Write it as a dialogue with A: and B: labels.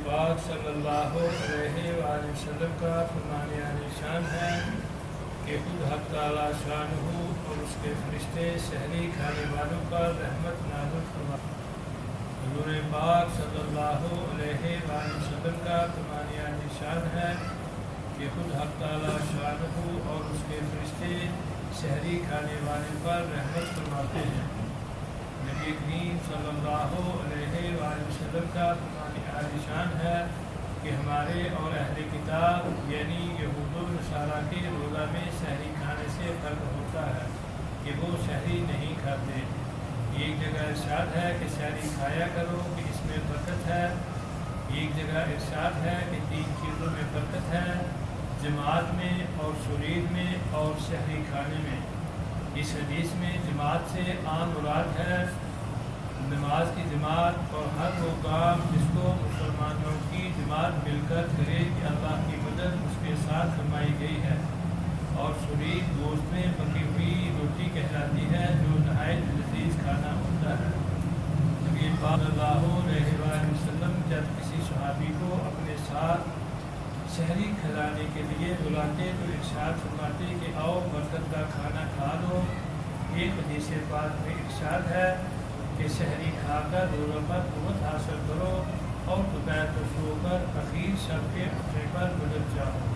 A: पाक सल्लल्लाहु अलैहि वसल्लम का फरमाने आने शान है कि खुद हक़ तआला शानहू और उसके फरिश्ते सहरी खाने वालों पर रहमत नाज़िल फरमाते हैं। हुज़ूर पाक सल्लल्लाहु अलैहि वसल्लम का फरमाने आने शान है कि खुद हक़ तआला शानहू और उसके फरिश्ते सहरी खाने वाले पर रहमत फरमाते हैं। नबी करीम सल्लल्लाहु अलैहि वसल्लम का फरमाने आने शान है कि हमारे और अहले किताब यानी यहूद और नसारा के रोज़ा में सहरी खाने से फ़र्क होता है कि वो सहरी नहीं खाते। एक जगह इरशाद है कि सहरी खाया करो कि इसमें बरकत है, एक जगह इरशाद है कि 3 चीज़ों में बरकत है, जमात में और शुरीर में और सहरी खाने में। इस हदीस में जमात से आम मुराद है नमाज की जमात और हर वो काम जिसको मुसलमानों की जमात मिलकर करे कि अल्लाह की मदद उसके साथ फरमाई गई है। और शरीर गोश्त में पकी हुई रोटी कहलाती है जो नहायत लजीज खाना होता है। नबी पाक सल्लल्लाहु अलैहि वसल्लम जब किसी सहाबी को अपने साथ सहरी खिलाने के लिए बुलाते तो इरशाद फरमाते कि आओ बरकत का खाना खा लो। एक हदीस पाक में इरशाद है कि सहरी खाकर रोज़ा पर कुव्वत हासिल करो और दोपहर को सोकर अखीर शब के उठने पर गुजर जाओ।